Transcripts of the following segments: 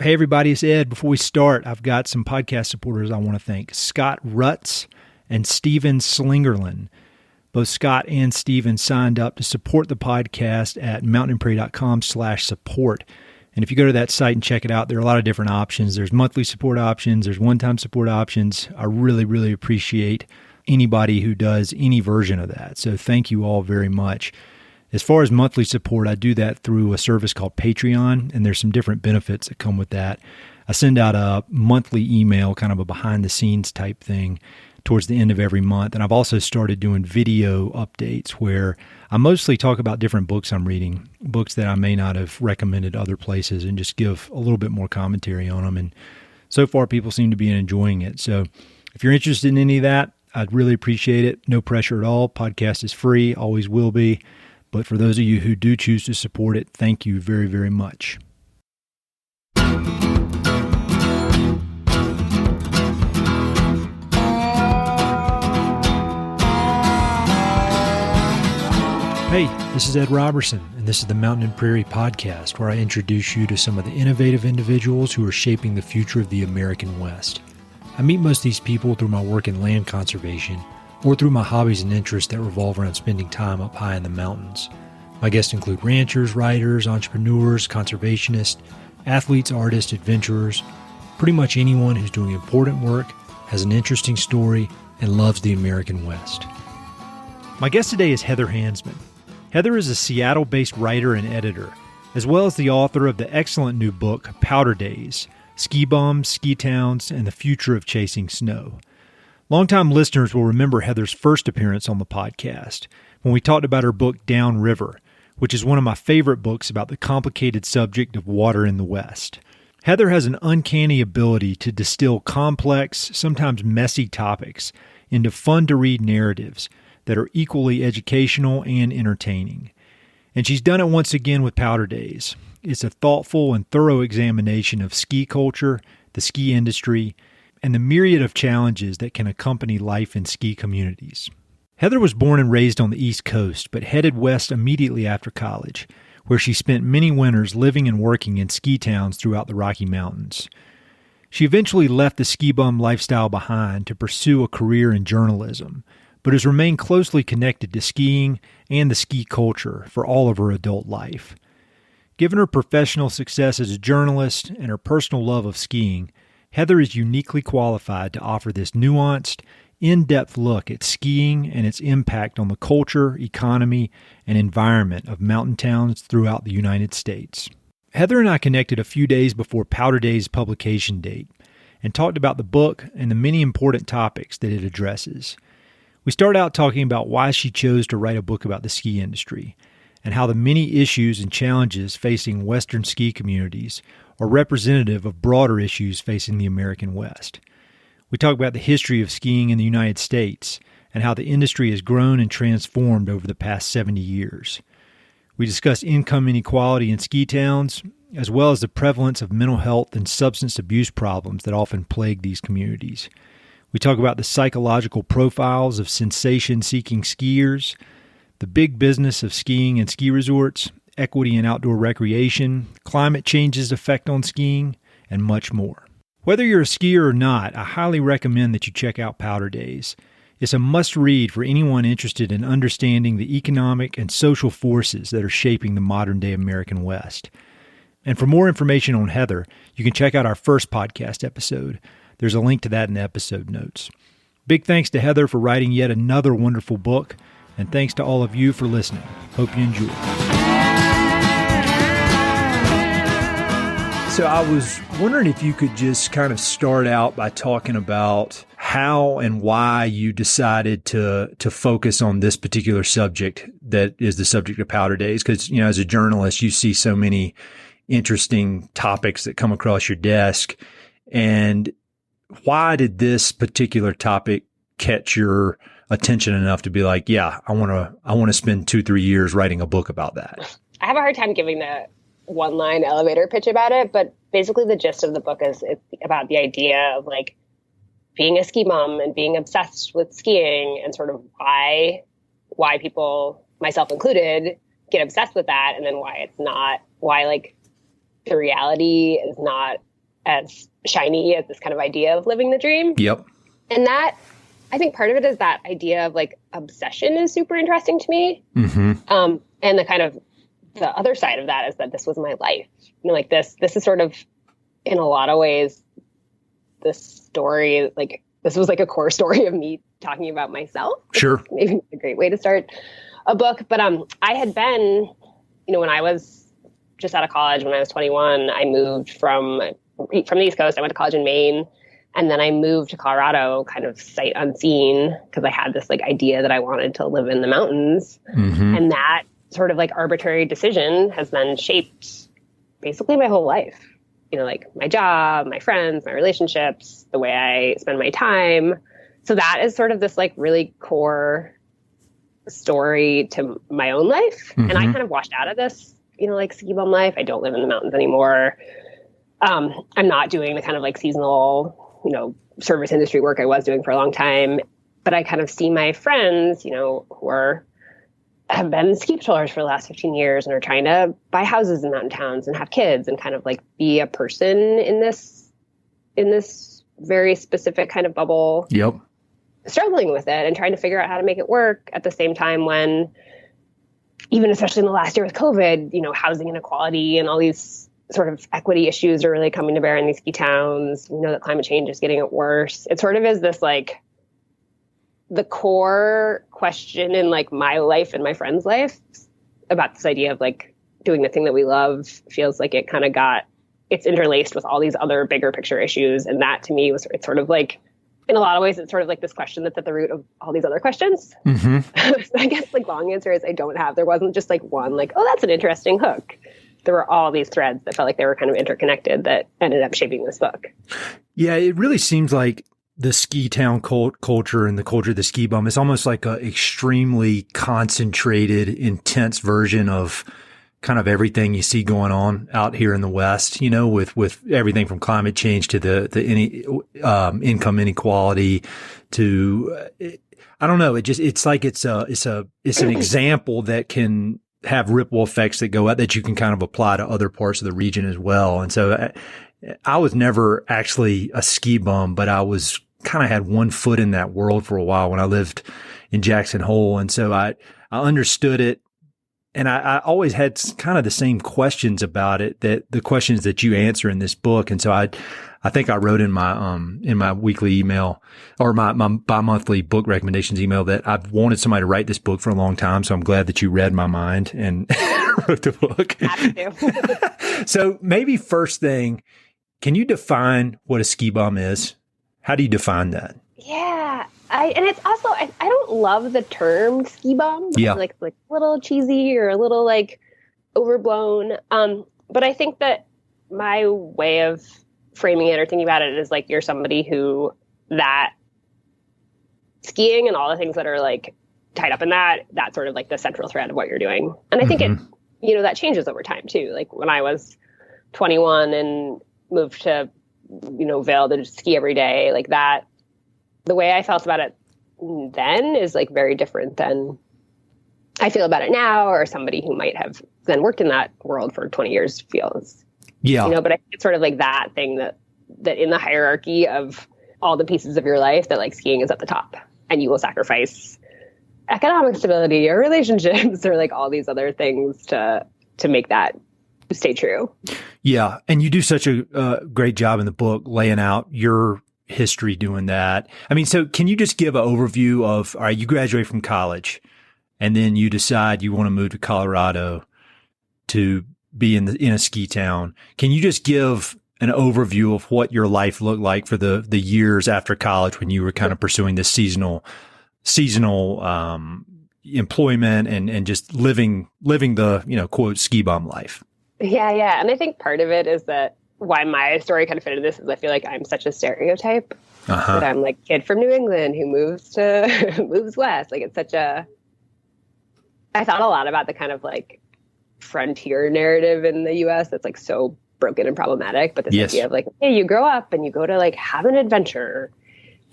Hey, everybody, it's Ed. Before we start, I've got some podcast supporters I want to thank. Scott Rutz and Steven Slingerland. Both Scott and Steven signed up to support the podcast at mountainandprairie.com/support. And if you go to that site and check it out, there are a lot of different options. There's monthly support options. There's one-time support options. I really, really appreciate anybody who does any version of that. So thank you all very much. As far as monthly support, I do that through a service called Patreon, and there's some different benefits that come with that. I send out a monthly email, kind of a behind-the-scenes type thing, towards the end of every month. And I've also started doing video updates where I mostly talk about different books I'm reading, books that I may not have recommended other places, and just give a little bit more commentary on them. And so far, people seem to be enjoying it. So if you're interested in any of that, I'd really appreciate it. No pressure at all. Podcast is free, always will be. But for those of you who do choose to support it, thank you very, very much. Hey, this is Ed Robertson, and this is the Mountain and Prairie Podcast, where I introduce you to some of the innovative individuals who are shaping the future of the American West. I meet most of these people through my work in land conservation, or through my hobbies and interests that revolve around spending time up high in the mountains. My guests include ranchers, writers, entrepreneurs, conservationists, athletes, artists, adventurers, pretty much anyone who's doing important work, has an interesting story, and loves the American West. My guest today is Heather Hansman. Heather is a Seattle-based writer and editor, as well as the author of the excellent new book, Powder Days, Ski Bums, Ski Towns, and the Future of Chasing Snow. Longtime listeners will remember Heather's first appearance on the podcast when we talked about her book Downriver, which is one of my favorite books about the complicated subject of water in the West. Heather has an uncanny ability to distill complex, sometimes messy topics into fun-to-read narratives that are equally educational and entertaining. And she's done it once again with Powder Days. It's a thoughtful and thorough examination of ski culture, the ski industry, and the myriad of challenges that can accompany life in ski communities. Heather was born and raised on the East Coast, but headed west immediately after college, where she spent many winters living and working in ski towns throughout the Rocky Mountains. She eventually left the ski bum lifestyle behind to pursue a career in journalism, but has remained closely connected to skiing and the ski culture for all of her adult life. Given her professional success as a journalist and her personal love of skiing, Heather is uniquely qualified to offer this nuanced, in-depth look at skiing and its impact on the culture, economy, and environment of mountain towns throughout the United States. Heather and I connected a few days before Powder Day's publication date and talked about the book and the many important topics that it addresses. We start out talking about why she chose to write a book about the ski industry and how the many issues and challenges facing Western ski communities are representative of broader issues facing the American West. We talk about the history of skiing in the United States and how the industry has grown and transformed over the past 70 years. We discuss income inequality in ski towns, as well as the prevalence of mental health and substance abuse problems that often plague these communities. We talk about the psychological profiles of sensation-seeking skiers, the big business of skiing and ski resorts, equity in outdoor recreation, climate change's effect on skiing, and much more. Whether you're a skier or not, I highly recommend that you check out Powder Days. It's a must-read for anyone interested in understanding the economic and social forces that are shaping the modern-day American West. And for more information on Heather, you can check out our first podcast episode. There's a link to that in the episode notes. Big thanks to Heather for writing yet another wonderful book, and thanks to all of you for listening. Hope you enjoy. So I was wondering if you could just kind of start out by talking about how and why you decided to focus on this particular subject that is the subject of Powder Days. Because, you know, as a journalist, you see so many interesting topics that come across your desk. And why did this particular topic catch your attention enough to be like, yeah, I want to spend 2-3 years writing a book about that? I have a hard time giving the one-line elevator pitch about it, but basically the gist of the book is it's about the idea of like being a ski mom and being obsessed with skiing and sort of why people, myself included, get obsessed with that, and then why it's not, why like the reality is not as shiny as this kind of idea of living the dream. Yep. And that, I think part of it is that idea of like obsession is super interesting to me. Mm-hmm. And the kind of the other side of that is that this was my life. You know, like this is sort of, in a lot of ways, this story, like this was like a core story of me talking about myself. Sure. Maybe a great way to start a book. But I had been, you know, when I was just out of college, when I was 21, I moved from the East Coast. I went to college in Maine. And then I moved to Colorado kind of sight unseen because I had this like idea that I wanted to live in the mountains. Mm-hmm. And that sort of like arbitrary decision has then shaped basically my whole life. You know, like my job, my friends, my relationships, the way I spend my time. So that is sort of this like really core story to my own life. Mm-hmm. And I kind of washed out of this, you know, like ski bum life. I don't live in the mountains anymore. I'm not doing the kind of like seasonal, you know, service industry work I was doing for a long time. But I kind of see my friends, you know, who have been ski patrollers for the last 15 years and are trying to buy houses in mountain towns and have kids and kind of like be a person in this very specific kind of bubble. Yep. Struggling with it and trying to figure out how to make it work at the same time when, even especially in the last year with COVID, you know, housing inequality and all these sort of equity issues are really coming to bear in these ski towns. We know that climate change is getting worse. It sort of is this like the core question in like my life and my friend's life about this idea of like doing the thing that we love feels like it kind of it's interlaced with all these other bigger picture issues. And that to me it's sort of like, in a lot of ways, it's sort of like this question that's at the root of all these other questions. Mm-hmm. So I guess like long answer is there wasn't just like one, like, oh, that's an interesting hook. There were all these threads that felt like they were kind of interconnected that ended up shaping this book. Yeah, it really seems like the ski town culture and the culture of the ski bum is almost like a extremely concentrated, intense version of kind of everything you see going on out here in the West, you know, with everything from climate change to the income inequality to, I don't know. It's like it's an example that can have ripple effects that go out that you can kind of apply to other parts of the region as well. And so I was never actually a ski bum, but I was kind of had one foot in that world for a while when I lived in Jackson Hole. And so I understood it. And I always had kind of the same questions about it, that the questions that you answer in this book. And so I think I wrote in my weekly email or my bi-monthly book recommendations email that I've wanted somebody to write this book for a long time. So I'm glad that you read my mind and wrote the book. Happy to. So maybe first thing, can you define what a ski bum is? How do you define that? Yeah. And it's also, I don't love the term ski bum. Yeah. Like a little cheesy or a little like overblown. But I think that my way of framing it or thinking about it is like, you're somebody who that skiing and all the things that are like tied up in that's sort of like the central thread of what you're doing. And I think it, you know, that changes over time too. Like when I was 21 and moved to, you know, Vail to ski every day, like that, the way I felt about it then is like very different than I feel about it now, or somebody who might have then worked in that world for 20 years feels. Yeah. You know, but I think it's sort of like that thing that in the hierarchy of all the pieces of your life that like skiing is at the top and you will sacrifice economic stability or relationships or like all these other things to make that stay true. Yeah. And you do such a great job in the book laying out your history doing that. I mean, so can you just give an overview of, all right, you graduate from college and then you decide you want to move to Colorado to be in a ski town. Can you just give an overview of what your life looked like for the years after college when you were kind of pursuing this seasonal employment and just living the, you know, quote, ski bum life? Yeah. And I think part of it is that why my story kind of fit into this is I feel like I'm such a stereotype that I'm like kid from New England who moves west. Like it's I thought a lot about the kind of like frontier narrative in the US that's like so broken and problematic, but this idea of like, hey, you grow up and you go to like have an adventure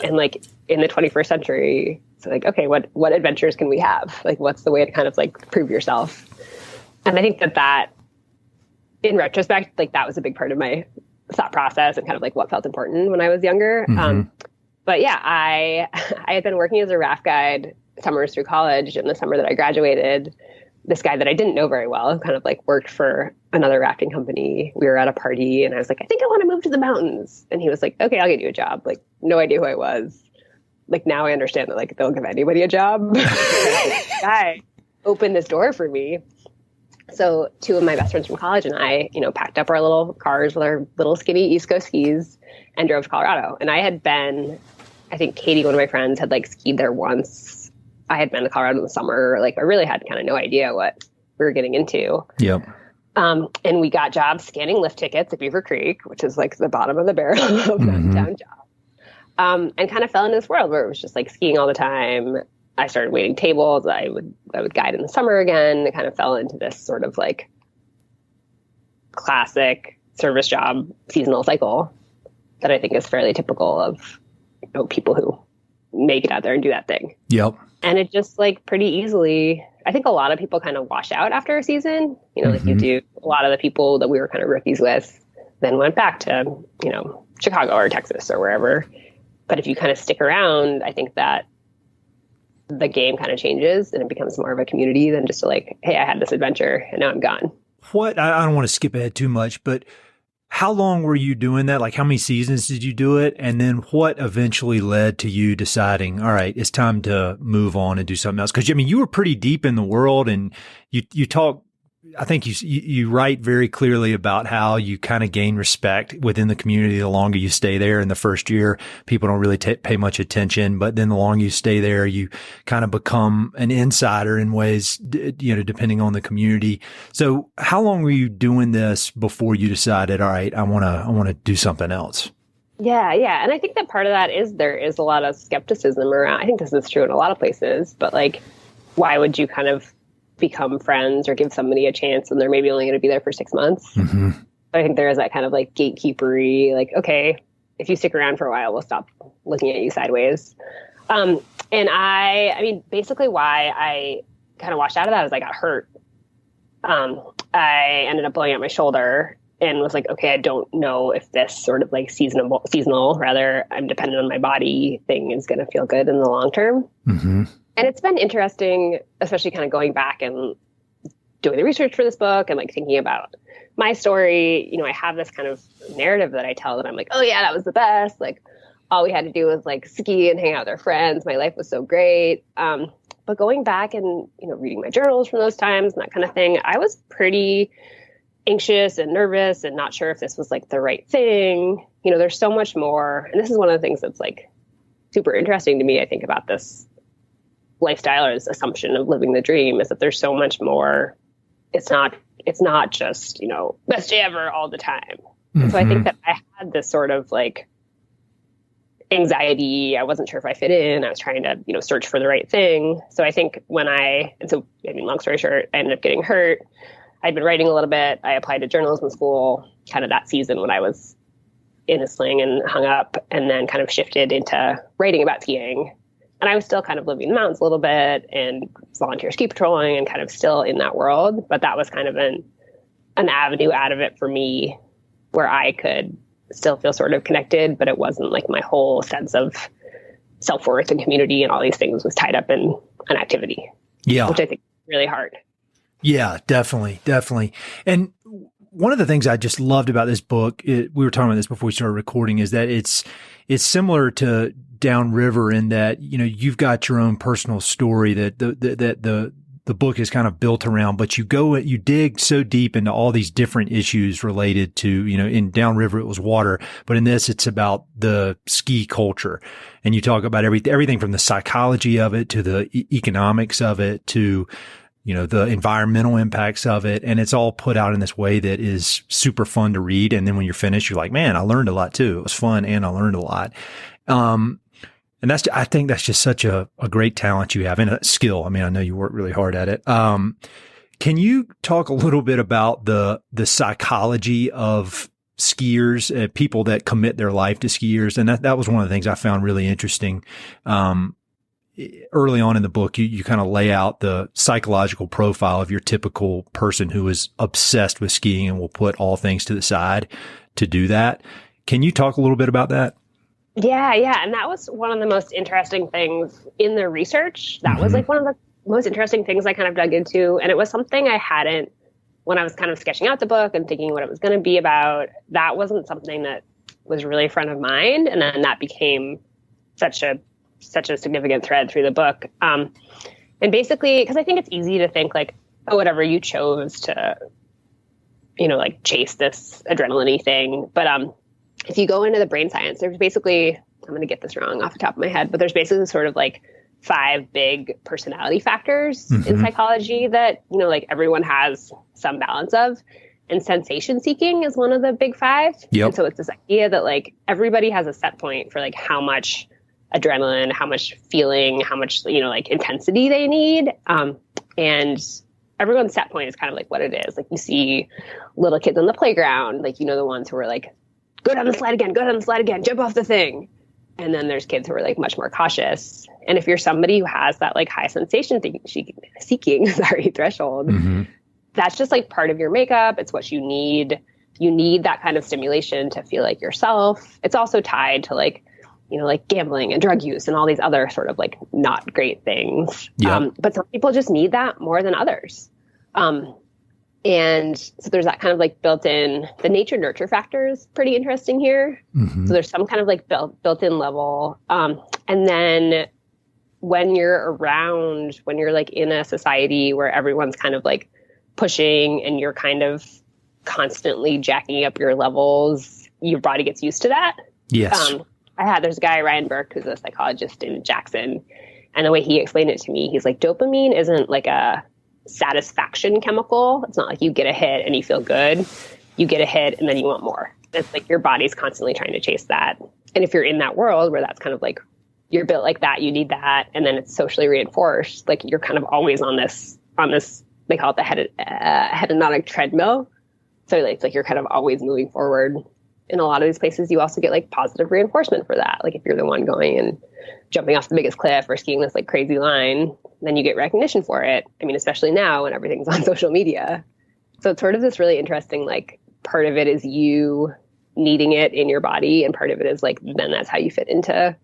and like in the 21st century, so like, okay, what adventures can we have? Like, what's the way to kind of like prove yourself? And I think that in retrospect, like that was a big part of my thought process and kind of like what felt important when I was younger. But yeah, I had been working as a raft guide summers through college. And the summer that I graduated, this guy that I didn't know very well kind of like worked for another rafting company. We were at a party and I was like, I think I want to move to the mountains. And he was like, okay, I'll get you a job. Like, no idea who I was. Like, now I understand that like they'll give anybody a job. Guy opened this door for me. So two of my best friends from college and I, packed up our little cars with our little skinny East Coast skis and drove to Colorado. And I think Katie, one of my friends, had like skied there once. I had been to Colorado in the summer. Like, I really had kind of no idea what we were getting into. Yep. And we got jobs scanning lift tickets at Beaver Creek, which is like the bottom of the barrel of that town job. And kind of fell into this world where it was just like skiing all the time. I started waiting tables. I would guide in the summer again. It kind of fell into this sort of like classic service job seasonal cycle that I think is fairly typical of people who make it out there and do that thing. Yep. And it just like pretty easily, I think a lot of people kind of wash out after a season, like you do. A lot of the people that we were kind of rookies with then went back to, Chicago or Texas or wherever. But if you kind of stick around, I think that the game kind of changes and it becomes more of a community than just like, hey, I had this adventure and now I'm gone. I don't want to skip ahead too much, but how long were you doing that? Like, how many seasons did you do it? And then what eventually led to you deciding, all right, it's time to move on and do something else? Because, you were pretty deep in the world and you talk, I think you write very clearly about how you kind of gain respect within the community the longer you stay there. In the first year, people don't really pay much attention, but then the longer you stay there, you kind of become an insider in ways, depending on the community. So how long were you doing this before you decided, all right, I want to do something else? Yeah. And I think that part of that is there is a lot of skepticism around. I think this is true in a lot of places, but like, why would you kind of become friends or give somebody a chance and they're maybe only going to be there for 6 months? I think there is that kind of like gatekeepery, like, okay, if you stick around for a while, we'll stop looking at you sideways. And I mean, basically why I kind of washed out of that is I got hurt. I ended up blowing out my shoulder and was like, okay, I don't know if this sort of like seasonal, rather, I'm dependent on my body thing is going to feel good in the long term. And it's been interesting, especially kind of going back and doing the research for this book and like thinking about my story. I have this kind of narrative that I tell that I'm like, oh yeah, that was the best. Like all we had to do was like ski and hang out with our friends. My life was so great. But going back and, reading my journals from those times and that kind of thing, I was pretty anxious and nervous and not sure if this was like the right thing. There's so much more. And this is one of the things that's like super interesting to me, I think, about this lifestyle or this assumption of living the dream is that there's so much more. It's not just, best day ever all the time. So I think that I had this sort of like anxiety. I wasn't sure if I fit in. I was trying to, search for the right thing. So I think long story short, I ended up getting hurt. I'd been writing a little bit. I applied to journalism school kind of that season when I was in a sling and hung up, and then kind of shifted into writing about skiing. And I was still kind of living in the mountains a little bit and volunteer ski patrolling and kind of still in that world. But that was kind of an avenue out of it for me where I could still feel sort of connected, but it wasn't like my whole sense of self-worth and community and all these things was tied up in an activity. Yeah. Which I think is really hard. Yeah, definitely. And one of the things I just loved about this book, we were talking about this before we started recording, is that it's similar to Downriver in that, you've got your own personal story that the book is kind of built around, but you dig so deep into all these different issues related to, in Downriver it was water, but in this it's about the ski culture. And you talk about everything from the psychology of it to the economics of it to, the environmental impacts of it. And it's all put out in this way that is super fun to read. And then when you're finished, you're like, man, I learned a lot too. It was fun and I learned a lot. And I think that's just such a great talent you have and a skill. I mean, I know you work really hard at it. Can you talk a little bit about the psychology of skiers, people that commit their life to skiers? And that was one of the things I found really interesting. early on in the book, you kind of lay out the psychological profile of your typical person who is obsessed with skiing and will put all things to the side to do that. Can you talk a little bit about that? Yeah. And that was one of the most interesting things in the research. That was like one of the most interesting things I kind of dug into. And it was something I hadn't, when I was kind of sketching out the book and thinking what it was going to be about, that wasn't something that was really front of mind. And then that became such a significant thread through the book. And basically, because I think it's easy to think like, oh, whatever, you chose to, like chase this adrenaline thing. But if you go into the brain science, there's basically, I'm going to get this wrong off the top of my head, but there's basically sort of like 5 big personality factors in psychology that, like everyone has some balance of. And sensation seeking is one of the big 5. Yep. And so it's this idea that like everybody has a set point for like how much adrenaline, how much feeling, how much, like intensity they need. And everyone's set point is kind of like what it is. Like you see little kids on the playground, like, the ones who are like, go down the slide again, jump off the thing. And then there's kids who are like much more cautious. And if you're somebody who has that like high sensation seeking threshold, that's just like part of your makeup. It's what you need. You need that kind of stimulation to feel like yourself. It's also tied to like, like gambling and drug use and all these other sort of like not great things. Yep. But some people just need that more than others. And so there's that kind of like built in, the nature nurture factor is pretty interesting here. So there's some kind of like built in level. And then when you're like in a society where everyone's kind of like pushing and you're kind of constantly jacking up your levels, your body gets used to that. Yes. There's a guy, Ryan Burke, who's a psychologist in Jackson. And the way he explained it to me, he's like, dopamine isn't like a satisfaction chemical. It's not like you get a hit and you feel good. You get a hit and then you want more. It's like your body's constantly trying to chase that. And if you're in that world where that's kind of like, you're built like that, you need that, and then it's socially reinforced, like you're kind of always on this, they call it the hedonic treadmill. So like, it's like you're kind of always moving forward. In a lot of these places, you also get like positive reinforcement for that. Like if you're the one going and jumping off the biggest cliff or skiing this like crazy line, then you get recognition for it. I mean, especially now when everything's on social media. So it's sort of this really interesting, like part of it is you needing it in your body. And part of it is like, then that's how you fit into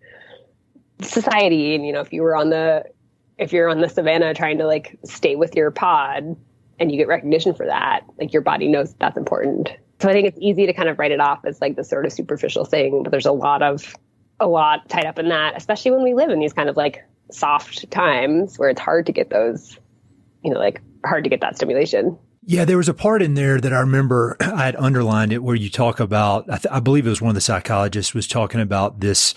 society. And, if you're on the savannah trying to like stay with your pod and you get recognition for that, like your body knows that's important. So I think it's easy to kind of write it off as like this sort of superficial thing, but there's a lot tied up in that, especially when we live in these kind of like soft times where it's hard to get those, hard to get that stimulation. Yeah, there was a part in there that I remember I had underlined it where you talk about, I believe it was one of the psychologists was talking about this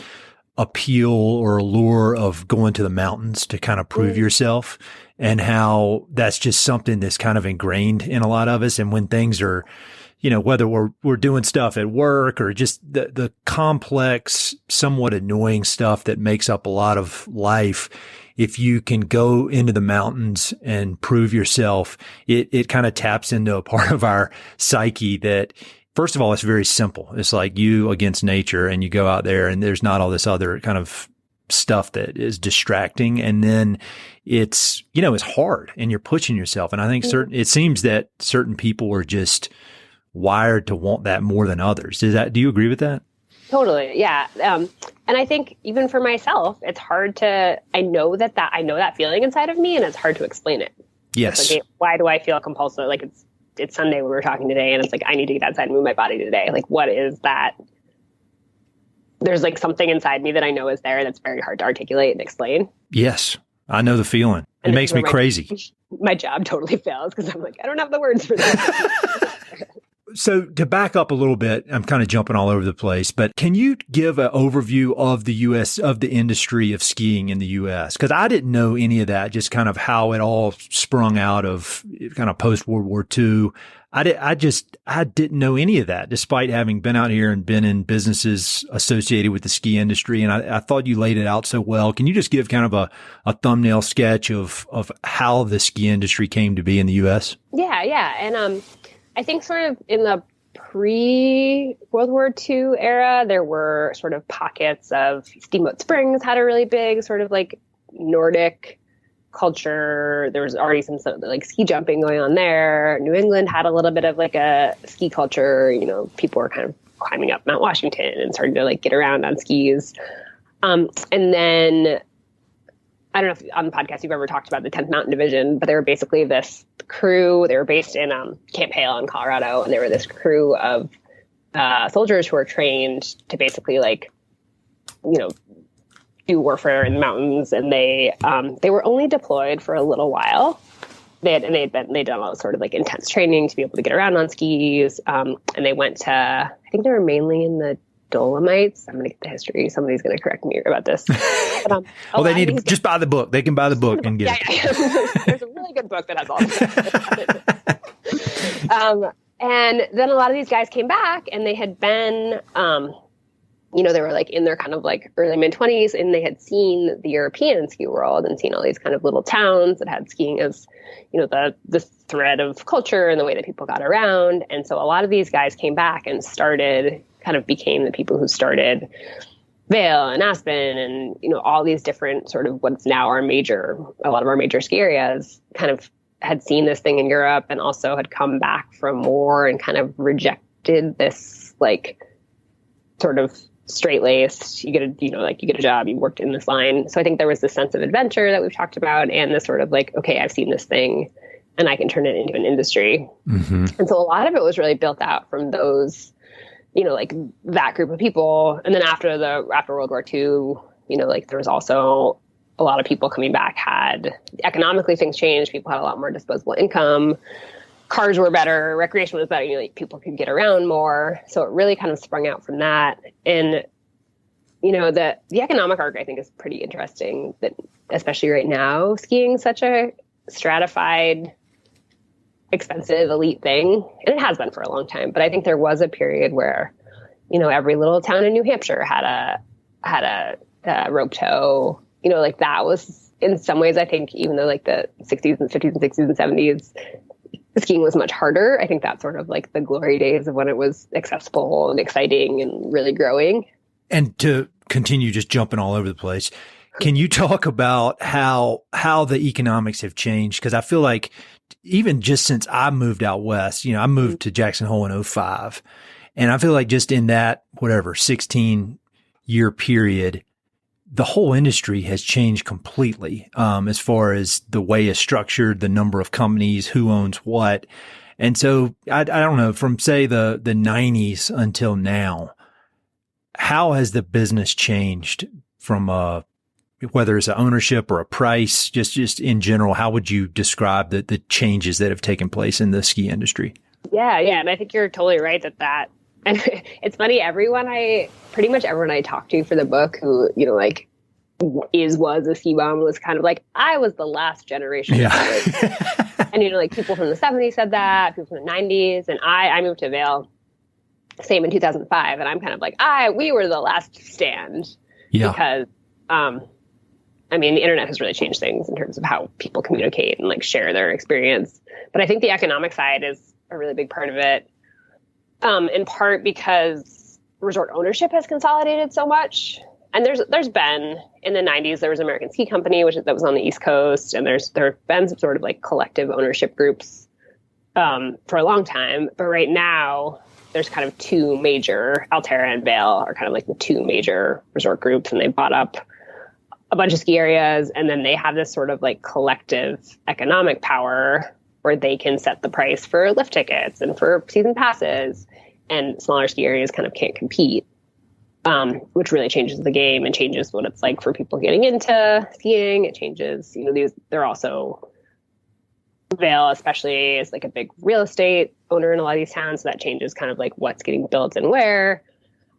appeal or allure of going to the mountains to kind of prove yourself, and how that's just something that's kind of ingrained in a lot of us. And when things are, whether we're doing stuff at work or just the complex, somewhat annoying stuff that makes up a lot of life, if you can go into the mountains and prove yourself, it kind of taps into a part of our psyche that, first of all, it's very simple. It's like you against nature, and you go out there and there's not all this other kind of stuff that is distracting. And then it's, it's hard and you're pushing yourself. And I think it seems that certain people are just wired to want that more than others. Do you agree with that? Totally. Yeah. And I think even for myself, it's hard I know that feeling inside of me, and it's hard to explain it. Yes. Like, why do I feel compulsive? Like it's Sunday when we're talking today, and it's like, I need to get outside and move my body today. Like, what is that? There's like something inside me that I know is there that's very hard to articulate and explain. Yes. I know the feeling. It makes me crazy. My job totally fails because I'm like, I don't have the words for that. So to back up a little bit, I'm kind of jumping all over the place, but can you give an overview of the U.S., of the industry of skiing in the U.S.? Because I didn't know any of that, just kind of how it all sprung out of kind of post-World War II. I didn't know any of that, despite having been out here and been in businesses associated with the ski industry. And I thought you laid it out so well. Can you just give kind of a thumbnail sketch of how the ski industry came to be in the U.S.? Yeah. And, I think sort of in the pre-World War II era, there were sort of pockets of Steamboat Springs had a really big sort of like Nordic culture. There was already some sort of like ski jumping going on there. New England had a little bit of like a ski culture. You know, people were kind of climbing up Mount Washington and starting to like get around on skis. And then I don't know if on the podcast you've ever talked about the 10th Mountain Division, but they were basically this crew. They were based in Camp Hale in Colorado, and they were this crew of soldiers who were trained to basically like, you know, do warfare in the mountains. And they were only deployed for a little while. They'd done a lot of sort of like intense training to be able to get around on skis. And they went to, I think they were mainly in the Dolomites. I'm going to get the history. Somebody's going to correct me about this. But, well, they need to just buy the book. They can buy the book and get it. Yeah. There's a really good book that has all this. And then a lot of these guys came back, and they had been, you know, they were like in their kind of like early mid-20s, and they had seen the European ski world and seen all these kind of little towns that had skiing as, you know, the thread of culture and the way that people got around. And so a lot of these guys came back and became the people who started Vail and Aspen and, you know, all these different sort of what's now a lot of our major ski areas kind of had seen this thing in Europe and also had come back from war and kind of rejected this like sort of straight-laced, you get a job, you worked in this line. So I think there was this sense of adventure that we've talked about, and this sort of like, okay, I've seen this thing and I can turn it into an industry. Mm-hmm. And so a lot of it was really built out from those, you know, like that group of people. And then after World War II, you know, like there was also a lot of people coming back, economically things changed. People had a lot more disposable income. Cars were better, recreation was better, you know, like people could get around more. So it really kind of sprung out from that. And, you know, the economic arc, I think, is pretty interesting, that especially right now, skiing is such a stratified, expensive, elite thing. And it has been for a long time. But I think there was a period where, you know, every little town in New Hampshire had a rope tow, you know, like that was in some ways, I think, even though like the 60s and 50s and 60s and 70s, skiing was much harder. I think that's sort of like the glory days of when it was accessible and exciting and really growing. And to continue just jumping all over the place, can you talk about how the economics have changed? Because I feel like even just since I moved out west, you know, I moved to Jackson Hole in 2005, and I feel like just in that 16-year period, the whole industry has changed completely, as far as the way it's structured, the number of companies, who owns what. And so I don't know, from say the 90s until now, how has the business changed from whether it's an ownership or a price, just in general? How would you describe the changes that have taken place in the ski industry? Yeah. And I think you're totally right that and it's funny, pretty much everyone I talked to for the book who, you know, like was a ski bum was kind of like, I was the last generation. Yeah. And, you know, like people from the 70s said that, people from the 90s. And I moved to Vail, same in 2005. And I'm kind of like, we were the last stand. Yeah. Because, I mean, the internet has really changed things in terms of how people communicate and like share their experience. But I think the economic side is a really big part of it. In part because resort ownership has consolidated so much. And there's been, in the 90s, there was American Ski Company, that was on the East Coast. And there have been some sort of like collective ownership groups for a long time. But right now, there's kind of two major, Alterra and Vail are kind of like the two major resort groups. And they bought up a bunch of ski areas. And then they have this sort of like collective economic power where they can set the price for lift tickets and for season passes, and smaller ski areas kind of can't compete, which really changes the game and changes what it's like for people getting into skiing. It changes, you know, they're also, Vail especially is like a big real estate owner in a lot of these towns. So that changes kind of like what's getting built and where.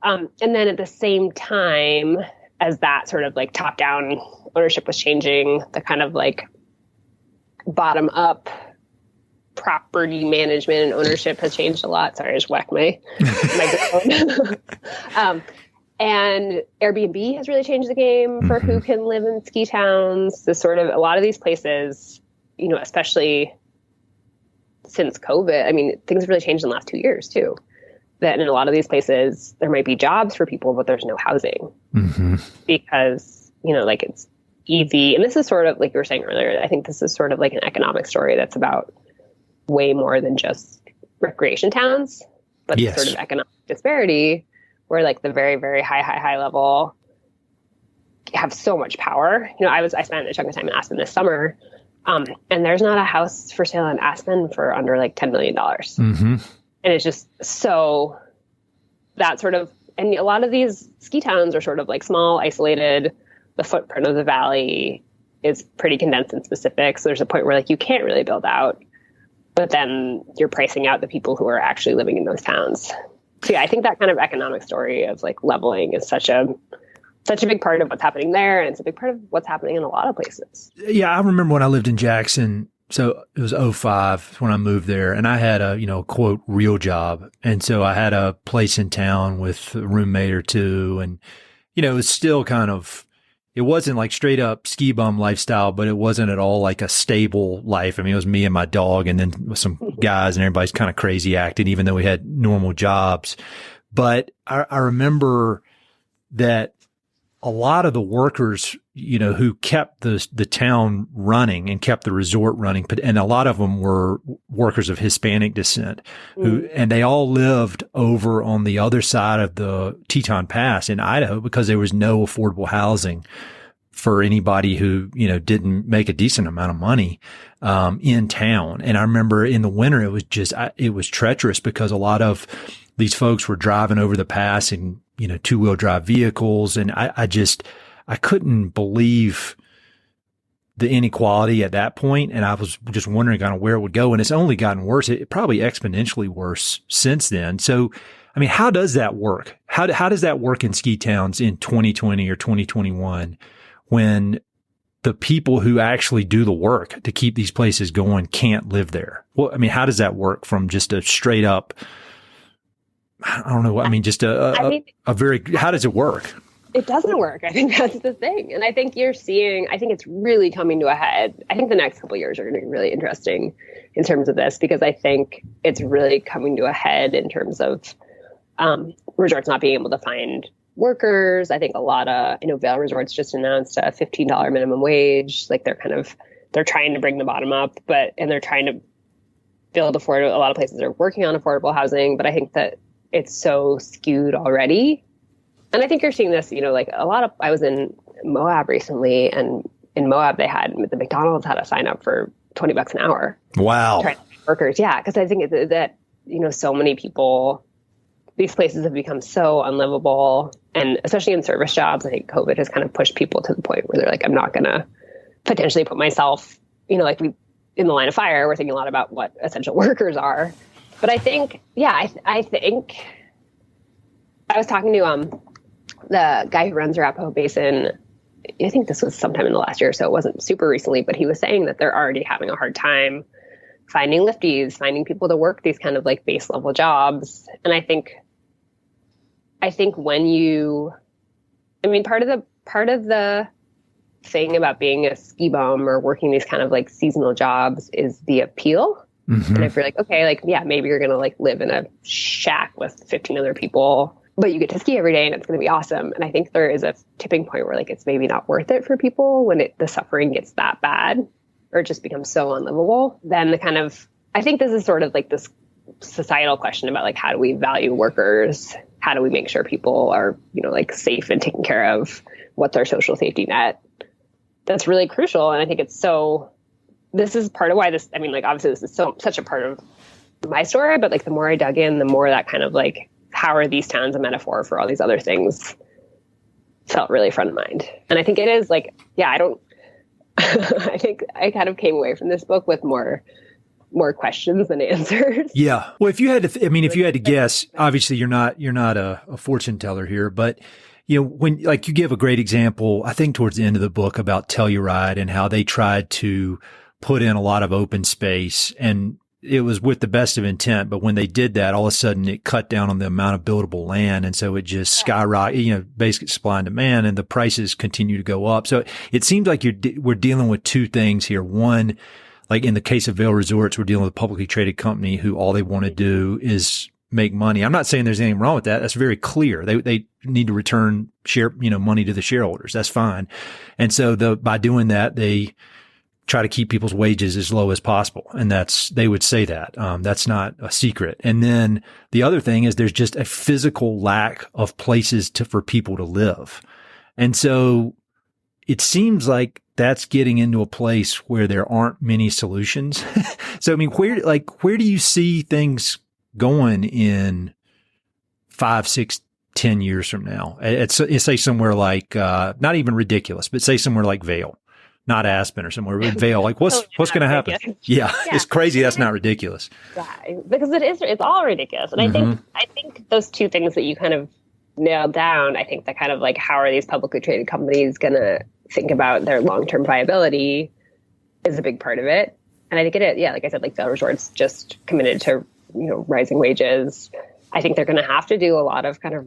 And then at the same time as that sort of like top down ownership was changing, the kind of like bottom up property management and ownership has changed a lot. Sorry, I just whacked my microphone. And Airbnb has really changed the game for who can live in ski towns. The sort of, a lot of these places, you know, especially since COVID, I mean, things have really changed in the last 2 years too. That in a lot of these places, there might be jobs for people, but there's no housing because, you know, like easy. And this is sort of like you were saying earlier, I think this is sort of like an economic story that's about way more than just recreation towns, but yes. sort of economic disparity where like the very, very high level have so much power. You know, I spent a chunk of time in Aspen this summer, and there's not a house for sale in Aspen for under like $10 million. Mm-hmm. And it's just so that sort of, and a lot of these ski towns are sort of like small, isolated. The footprint of the valley is pretty condensed and specific. So there's a point where like you can't really build out, but then you're pricing out the people who are actually living in those towns. So yeah, I think that kind of economic story of like leveling is such a big part of what's happening there. And it's a big part of what's happening in a lot of places. Yeah. I remember when I lived in Jackson. So it was 2005 when I moved there, and I had a, quote, real job. And so I had a place in town with a roommate or two. And, it was still it wasn't like straight up ski bum lifestyle, but it wasn't at all like a stable life. I mean, it was me and my dog and then with some guys, and everybody's kind of crazy acting, even though we had normal jobs. But I remember that a lot of the workers, who kept the town running and kept the resort running, and a lot of them were workers of Hispanic descent and they all lived over on the other side of the Teton Pass in Idaho because there was no affordable housing for anybody who, didn't make a decent amount of money, in town. And I remember in the winter, it was treacherous because a lot of these folks were driving over the pass in, two-wheel drive vehicles. And I couldn't believe the inequality at that point. And I was just wondering kind of where it would go. And it's only gotten worse. It probably exponentially worse since then. So, I mean, how does that work? How does that work in ski towns in 2020 or 2021 when the people who actually do the work to keep these places going can't live there? Well, I mean, how does that work from just a straight up, I don't know. I mean, just how does it work? It doesn't work. I think that's the thing. And I think I think it's really coming to a head. I think the next couple of years are going to be really interesting in terms of this, because I think it's really coming to a head in terms of resorts not being able to find workers. I think a lot of, Vail Resorts just announced a $15 minimum wage. Like they're trying to bring the bottom up, and they're trying to build affordable. A lot of places are working on affordable housing, but I think that it's so skewed already. And I think you're seeing this, I was in Moab recently, and in Moab, the McDonald's had a sign up for $20 an hour. Wow. Trying to find workers. Yeah. Cause I think that, so many people, these places have become so unlivable, and especially in service jobs, I think COVID has kind of pushed people to the point where they're like, I'm not going to potentially put myself, in the line of fire. We're thinking a lot about what essential workers are. But I think, I think I was talking to the guy who runs Arapahoe Basin. I think this was sometime in the last year, so it wasn't super recently, but he was saying that they're already having a hard time finding lifties, finding people to work these kind of like base level jobs. And I think part of the thing about being a ski bum or working these kind of like seasonal jobs is the appeal. Mm-hmm. And if you're like, okay, like, yeah, maybe you're going to like live in a shack with 15 other people, but you get to ski every day and it's going to be awesome. And I think there is a tipping point where like, it's maybe not worth it for people when the suffering gets that bad or it just becomes so unlivable. Then I think this is sort of like this societal question about like, how do we value workers? How do we make sure people are, like safe and taken care of? What's our social safety net? That's really crucial. And I think this is part of why obviously this is such a part of my story, but like the more I dug in, the more that kind of like, how are these towns a metaphor for all these other things felt really front of mind. And I think it is like, I think I kind of came away from this book with more questions than answers. Yeah. Well, if you had to guess, obviously you're not a fortune teller here, but when like you give a great example, I think towards the end of the book about Telluride and how they tried to put in a lot of open space, and it was with the best of intent, but when they did that, all of a sudden it cut down on the amount of buildable land. And so it just skyrocketed, basically supply and demand, and the prices continue to go up. So it seems like we're dealing with two things here. One, like in the case of Vail Resorts, we're dealing with a publicly traded company who all they want to do is make money. I'm not saying there's anything wrong with that. That's very clear. They need to return money to the shareholders. That's fine. And so by doing that, they try to keep people's wages as low as possible. And they would say that. That's not a secret. And then the other thing is there's just a physical lack of places for people to live. And so it seems like that's getting into a place where there aren't many solutions. So, I mean, where do you see things going in 5, 6, 10 years from now? It's say somewhere like, not even ridiculous, but say somewhere like Vail, not Aspen or somewhere, but Vail. Like what's going to happen? Yeah, it's crazy. That's not ridiculous. Yeah, because it's all ridiculous. And I think those two things that you kind of nailed down, I think that kind of like, how are these publicly traded companies going to think about their long-term viability is a big part of it. And I think it is, like I said, like Vail Resorts just committed to, rising wages. I think they're going to have to do a lot of kind of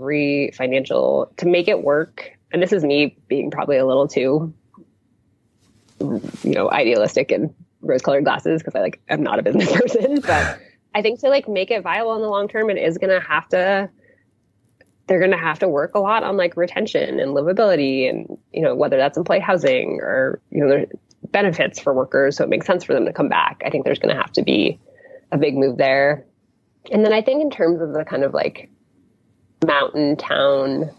financial to make it work. And this is me being probably a little too, idealistic and rose-colored glasses because I'm not a business person. But I think to make it viable in the long term, they're going to have to work a lot on retention and livability and, whether that's employee housing or, there's benefits for workers. So it makes sense for them to come back. I think there's going to have to be a big move there. And then I think in terms of the kind of mountain town,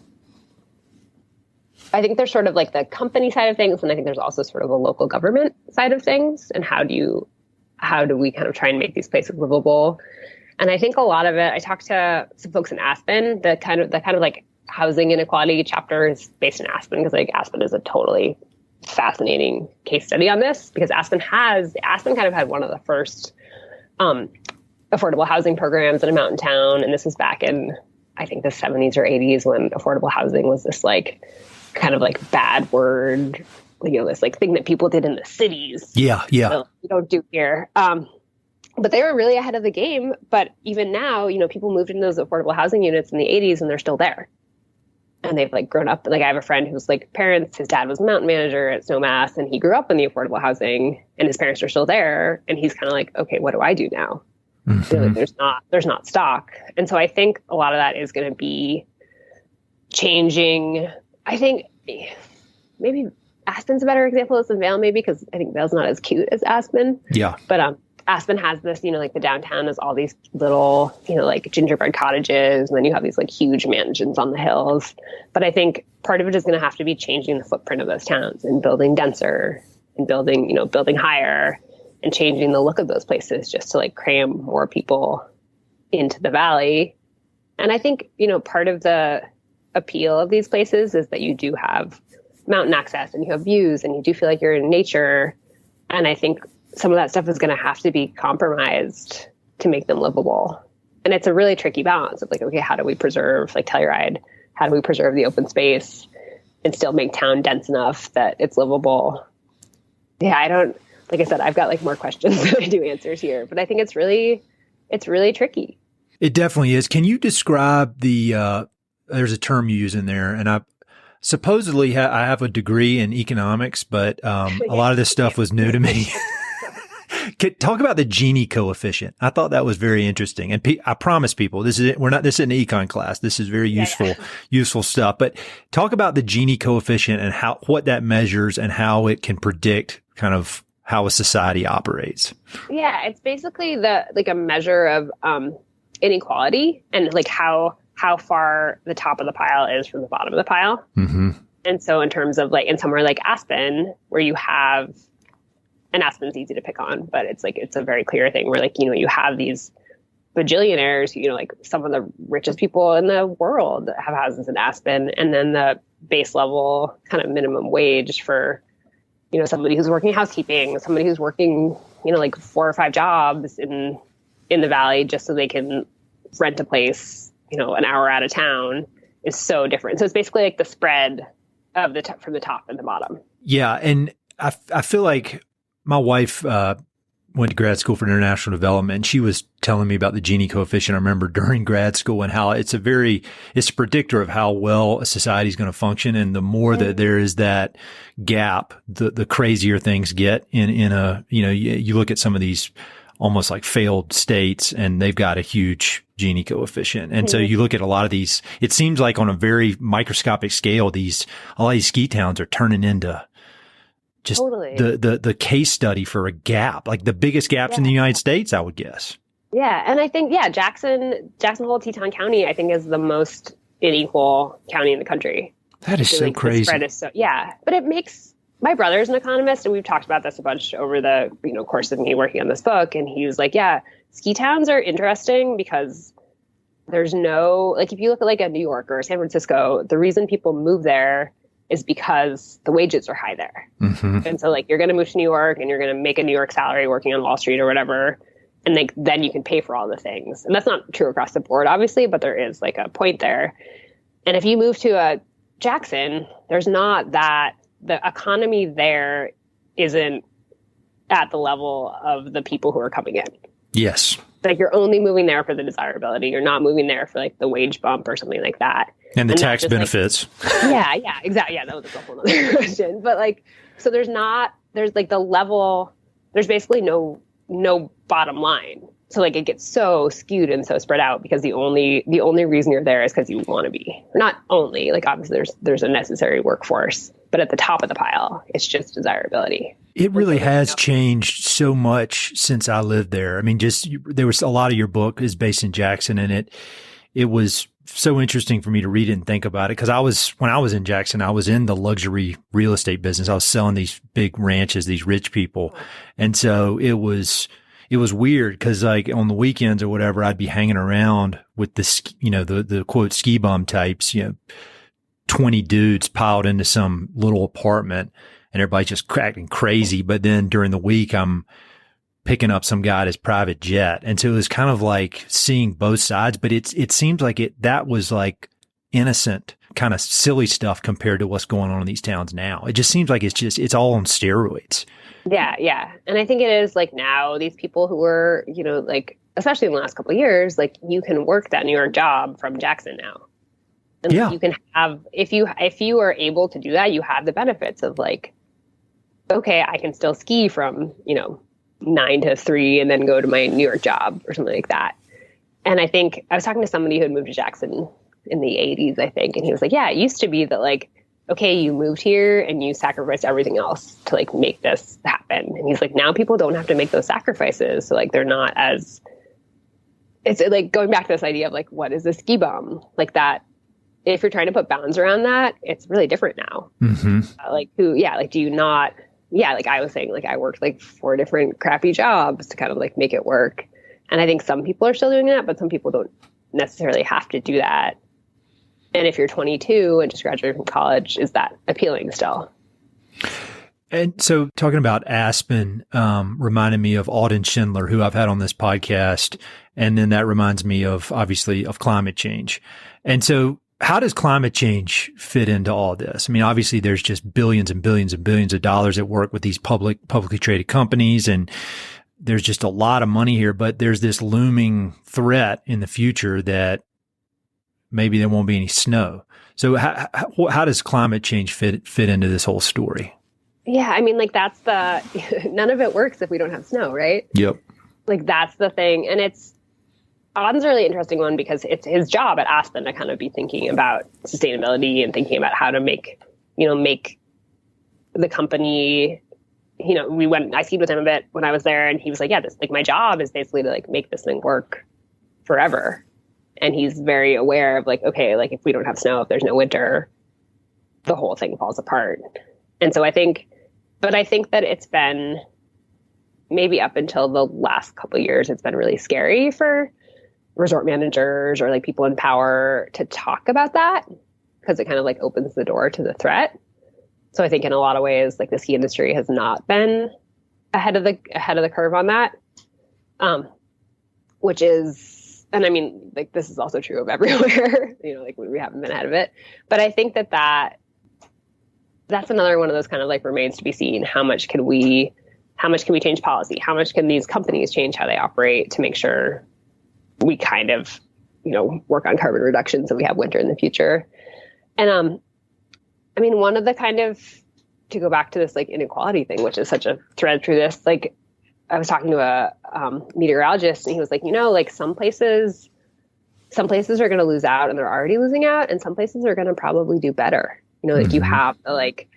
I think there's sort of the company side of things. And I think there's also sort of a local government side of things. And how do we kind of try and make these places livable? And I think a lot of it, I talked to some folks in Aspen, the kind of housing inequality chapter is based in Aspen because Aspen is a totally fascinating case study on this because Aspen kind of had one of the first affordable housing programs in a mountain town. And this was back in, I think the 70s or 80s when affordable housing was this kind of bad word, this thing that people did in the cities. Yeah. So we don't do here. But they were really ahead of the game. But even now, people moved into those affordable housing units in the 80s and they're still there. And they've grown up. I have a friend who's parents, his dad was a mountain manager at Snowmass and he grew up in the affordable housing and his parents are still there. And he's kind of okay, what do I do now? Mm-hmm. There's not stock. And so I think a lot of that is going to be changing. I think maybe Aspen's a better example than Vail, maybe, because I think Vail's not as cute as Aspen. Yeah. But Aspen has this, the downtown has all these little, gingerbread cottages, and then you have these huge mansions on the hills. But I think part of it is going to have to be changing the footprint of those towns and building denser and building higher and changing the look of those places just to cram more people into the valley. And I think, part of the appeal of these places is that you do have mountain access and you have views and you do feel like you're in nature. And I think some of that stuff is going to have to be compromised to make them livable. And it's a really tricky balance of okay, how do we preserve Telluride? How do we preserve the open space and still make town dense enough that it's livable? Yeah, like I said, I've got more questions than I do answers here, but I think it's really tricky. It definitely is. Can you describe there's a term you use in there, and I supposedly I have a degree in economics, but a lot of this stuff was new to me. Talk about the Gini coefficient. I thought that was very interesting. And I promise people, this isn't an econ class. This is very useful stuff, but talk about the Gini coefficient and what that measures and how it can predict kind of how a society operates. Yeah. It's basically a measure of, inequality and how far the top of the pile is from the bottom of the pile. Mm-hmm. And so in terms of in somewhere like Aspen, where you have, and Aspen's easy to pick on, but it's a very clear thing where you have these bajillionaires, some of the richest people in the world have houses in Aspen. And then the base level kind of minimum wage for, somebody who's working housekeeping, somebody who's working, 4 or 5 jobs in the valley just so they can rent a place, an hour out of town is so different. So it's basically the spread of from the top and the bottom. Yeah. And I feel like my wife went to grad school for international development, and she was telling me about the Gini coefficient. I remember during grad school and how it's a predictor of how well a society is going to function. And the more that there is that gap, the crazier things get you look at some of these almost like failed states, and they've got a huge Gini coefficient. And so you look at a lot of these, it seems like on a very microscopic scale, a lot of these ski towns are turning into just the case study for a gap, like the biggest gaps in the United States, I would guess. Yeah. And I think, Jackson Hole, Teton County, I think is the most unequal county in the country. That is so crazy. The spread is but it makes, my brother's an economist, and we've talked about this a bunch over the, course of me working on this book. And he was like, ski towns are interesting because there's no, like, if you look at like a New York or San Francisco, the reason people move there is because the wages are high there. Mm-hmm. And so like, you're going to move to New York and you're going to make a New York salary working on Wall Street or whatever. And like, then you can pay for all the things. And that's not true across the board, obviously, but there is like a point there. And if you move to a Jackson, there's not that, the economy there isn't at the level of the people who are coming in. Yes. Like, you're only moving there for the desirability. You're not moving there for like the wage bump or something like that. And the tax benefits. Like, exactly. Yeah, that was a whole other question. But like, so there's like the level, there's basically no bottom line. So like, it gets so skewed and so spread out because the only reason you're there is because you want to be. Not only, like, obviously there's a necessary workforce, but at the top of the pile, it's just desirability. It really has changed so much since I lived there. I mean, there was a lot of your book is based in Jackson, and it was so interesting for me to read it and think about it. Cause when I was in Jackson, I was in the luxury real estate business. I was selling these big ranches, these rich people. And so it was weird because like on the weekends or whatever, I'd be hanging around with the quote ski bum types, 20 dudes piled into some little apartment and everybody's just cracking crazy. But then during the week, I'm picking up some guy at his private jet. And so it was kind of like seeing both sides, but it seems like that was like innocent, kind of silly stuff compared to what's going on in these towns now. It just seems like it's all on steroids. Yeah. Yeah. And I think it is like now these people who are, like, especially in the last couple of years, like you can work that New York job from Jackson now. And you can have, if you are able to do that, you have the benefits of like, okay, I can still ski from, 9 to 3 and then go to my New York job or something like that. And I think I was talking to somebody who had moved to Jackson in the 80s, I think. And he was like, yeah, it used to be that like, okay, you moved here and you sacrificed everything else to like make this happen. And he's like, now people don't have to make those sacrifices. So like, they're not as, it's like going back to this idea of like, what is a ski bum? Like that, if you're trying to put bounds around that, it's really different now. Mm-hmm. Do you not, like I was saying, like I worked like 4 different crappy jobs to kind of like make it work. And I think some people are still doing that, but some people don't necessarily have to do that. And if you're 22 and just graduated from college, is that appealing still? And so talking about Aspen reminded me of Alden Schindler, who I've had on this podcast. And then that reminds me of, obviously, of climate change. And so how does climate change fit into all this? I mean, obviously, there's just billions and billions and billions of dollars at work with these publicly traded companies. And there's just a lot of money here. But there's this looming threat in the future that maybe there won't be any snow. So how does climate change fit into this whole story? Yeah, I mean, like that's none of it works if we don't have snow, right? Yep. Like that's the thing. And Alden's a really interesting one because it's his job at Aspen to kind of be thinking about sustainability and thinking about how to make the company, I skied with him a bit when I was there and he was like, yeah, this, like my job is basically to like make this thing work forever. And he's very aware of like, okay, like if we don't have snow, if there's no winter, the whole thing falls apart. And so I think that it's been maybe up until the last couple of years, it's been really scary for resort managers or like people in power to talk about that because it kind of like opens the door to the threat. So I think in a lot of ways, like the ski industry has not been ahead of the curve on that, which is, and I mean, like, this is also true of everywhere, like we haven't been ahead of it. But I think that's another one of those kind of like remains to be seen. How much can we change policy? How much can these companies change how they operate to make sure we kind of, work on carbon reduction so we have winter in the future? And, I mean, one of the kind of, to go back to this like inequality thing, which is such a thread through this, like I was talking to a meteorologist, and he was like, like some places are going to lose out, and they're already losing out, and some places are going to probably do better. Like you have the like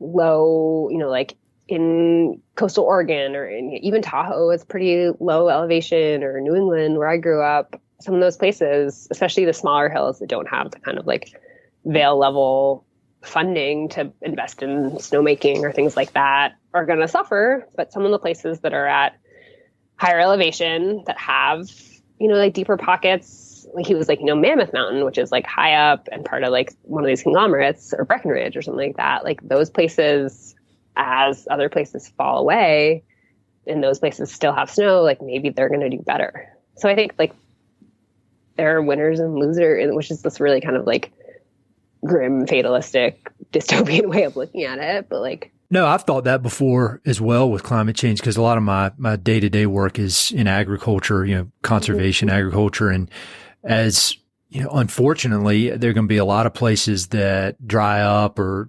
low, like in coastal Oregon or in even Tahoe, it's pretty low elevation, or New England where I grew up. Some of those places, especially the smaller hills that don't have the kind of like Vail level funding to invest in snowmaking or things like that, are going to suffer. But some of the places that are at higher elevation that have, like deeper pockets, like he was like, Mammoth Mountain, which is like high up and part of like one of these conglomerates, or Breckenridge or something like that. Like those places, as other places fall away and those places still have snow, like maybe they're going to do better. So I think like there are winners and losers, which is this really kind of like grim, fatalistic, dystopian way of looking at it. But like, no, I've thought that before as well with climate change, because a lot of my day-to-day work is in agriculture, conservation agriculture. And as unfortunately, there are going to be a lot of places that dry up, or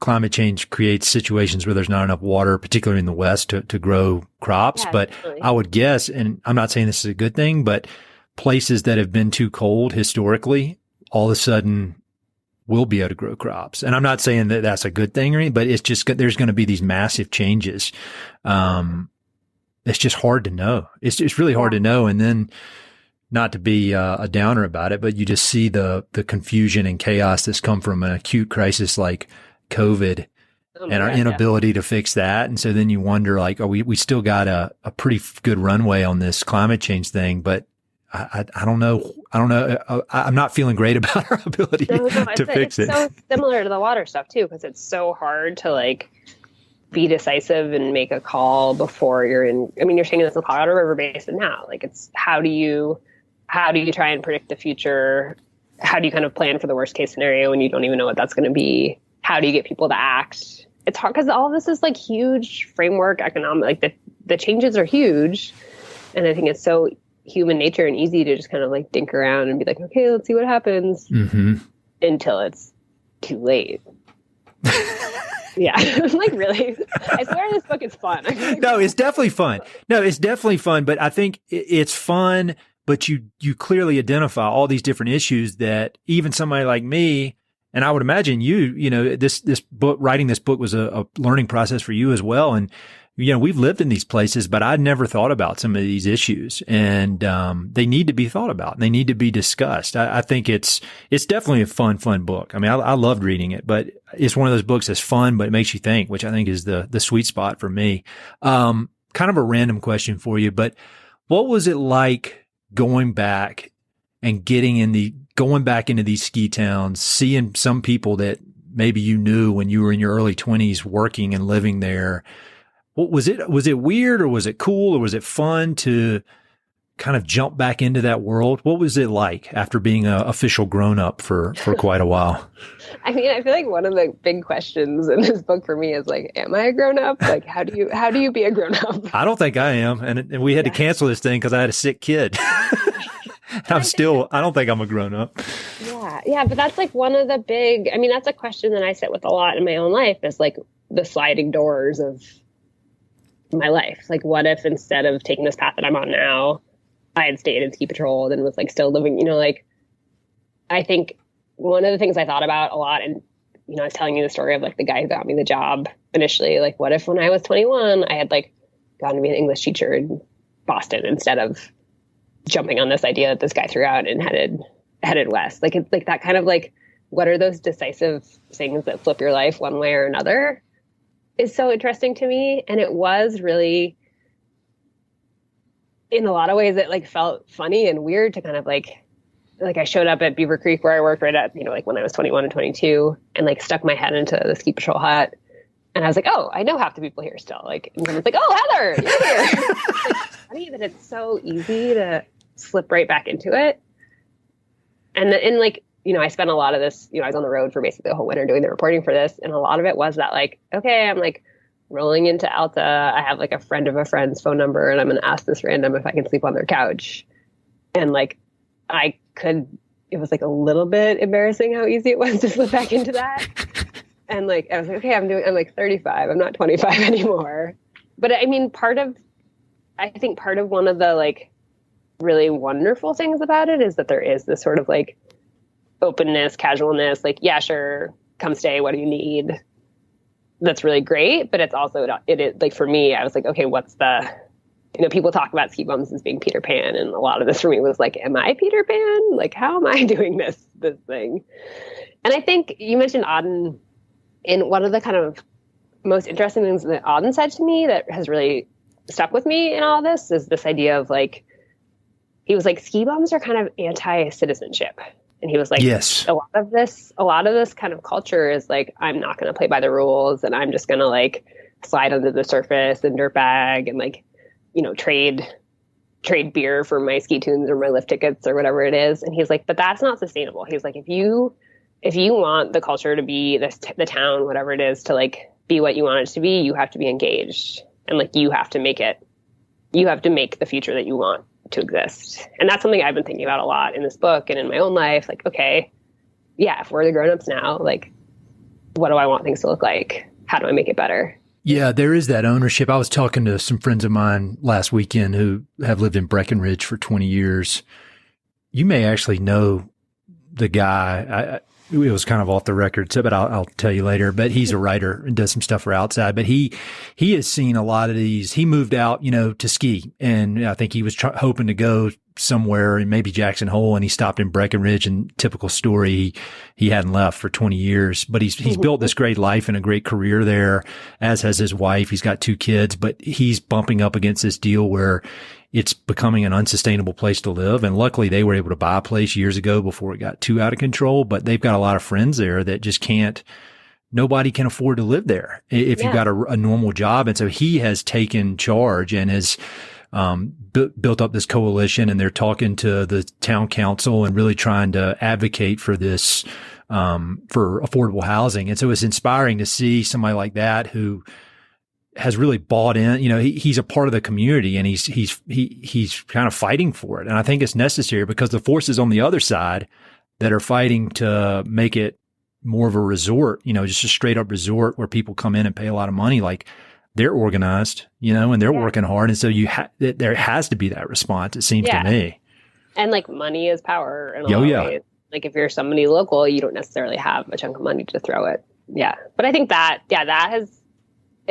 climate change creates situations where there's not enough water, particularly in the West, to grow crops. Yeah, but definitely. I would guess, and I'm not saying this is a good thing, but places that have been too cold historically, all of a sudden will be able to grow crops. And I'm not saying that that's a good thing or anything, but it's just, there's going to be these massive changes. It's just hard to know. It's really hard to know. And then, not to be a downer about it, but you just see the confusion and chaos that's come from an acute crisis like COVID and our inability to fix that. And so then you wonder, like, we still got a pretty good runway on this climate change thing, but I don't know. I'm not feeling great about our ability to fix it. It's so similar to the water stuff too, because it's so hard to like be decisive and make a call before you're in. I mean, you're saying this in the Colorado River Basin now. Like, it's how do you try and predict the future? How do you kind of plan for the worst case scenario when you don't even know what that's going to be? How do you get people to act? It's hard because all of this is like huge framework economic. Like the changes are huge, and I think it's so human nature and easy to just kind of like dink around and be like, okay, let's see what happens, until it's too late. Yeah. Like, really? I swear this book is fun. No, it's definitely fun. But I think it's fun, but you clearly identify all these different issues that even somebody like me, and I would imagine this book, writing this book was a learning process for you as well. And, we've lived in these places, but I'd never thought about some of these issues, and they need to be thought about. They need to be discussed. I think it's definitely a fun book. I mean, I loved reading it, but it's one of those books that's fun, but it makes you think, which I think is the sweet spot for me. Kind of a random question for you, but what was it like going back and going back into these ski towns, seeing some people that maybe you knew when you were in your early 20s working and living there? What was it? Was it weird, or was it cool, or was it fun to kind of jump back into that world? What was it like after being an official grown up for quite a while? I mean, I feel like one of the big questions in this book for me is like, am I a grown up? Like, how do you be a grown up? I don't think I am. And we had to cancel this thing because I had a sick kid. I don't think I'm a grown up. Yeah. But that's like one of the that's a question that I sit with a lot in my own life, is like the sliding doors of my life. Like, what if instead of taking this path that I'm on now, I had stayed in ski patrol and was like still living, like, I think one of the things I thought about a lot, and, I was telling you the story of like the guy who got me the job initially, like, what if when I was 21, I had like gone to be an English teacher in Boston instead of jumping on this idea that this guy threw out and headed west. Like, it's like that kind of like, what are those decisive things that flip your life one way or another, is so interesting to me. And it was really, in a lot of ways, it like felt funny and weird to kind of like I showed up at Beaver Creek where I worked right at, like when I was 21 and 22, and like stuck my head into the ski patrol hut. And I was like, oh, I know half the people here still. Like, and someone's like, oh, Heather, you're here. It's funny that it's so easy to slip right back into it. And like, I spent a lot of this, I was on the road for basically the whole winter doing the reporting for this. And a lot of it was that like, okay, I'm like rolling into Alta. I have like a friend of a friend's phone number, and I'm going to ask this random if I can sleep on their couch. And like, it was like a little bit embarrassing how easy it was to slip back into that. And like, I was like, okay, I'm like 35. I'm not 25 anymore. But I mean, part of I think part of one of the like really wonderful things about it is that there is this sort of like openness, casualness, like, yeah, sure, come stay, what do you need? That's really great. But it's also, it is like, for me, I was like, okay, what's the, people talk about ski bums as being Peter Pan. And a lot of this for me was like, am I Peter Pan? Like, how am I doing this thing? And I think you mentioned Auden, and one of the kind of most interesting things that Auden said to me that has really stuck with me in all this is this idea of like, he was like, ski bums are kind of anti-citizenship. And he was like, yes, a lot of this kind of culture is like, I'm not going to play by the rules, and I'm just going to like slide under the surface and dirtbag and like, trade beer for my ski tunes or my lift tickets or whatever it is. And he's like, but that's not sustainable. He's like, if you want the culture to be the town, whatever it is, to like be what you want it to be, you have to be engaged, and like you have to make the future that you want to exist. And that's something I've been thinking about a lot in this book and in my own life. Like, okay, yeah, if we're the grownups now, like, what do I want things to look like? How do I make it better? Yeah, there is that ownership. I was talking to some friends of mine last weekend who have lived in Breckenridge for 20 years. You may actually know the guy. It was kind of off the record, but I'll tell you later. But he's a writer and does some stuff for Outside. But he has seen a lot of these. He moved out, to ski, and I think he was hoping to go somewhere, and maybe Jackson Hole, and he stopped in Breckenridge. And typical story, he hadn't left for 20 years, but he's built this great life and a great career there, as has his wife. He's got 2 kids, but he's bumping up against this deal where it's becoming an unsustainable place to live. And luckily they were able to buy a place years ago before it got too out of control, but they've got a lot of friends there that just nobody can afford to live there if you've got a normal job. And so he has taken charge and has built up this coalition, and they're talking to the town council and really trying to advocate for this, for affordable housing. And so it's inspiring to see somebody like that who has really bought in. He's a part of the community, and he's kind of fighting for it. And I think it's necessary because the forces on the other side that are fighting to make it more of a resort, just a straight up resort where people come in and pay a lot of money, like, they're organized, and they're working hard. And so there has to be that response, it seems to me. And like, money is power in a lot of ways. Like, if you're somebody local, you don't necessarily have a chunk of money to throw it. Yeah. But I think it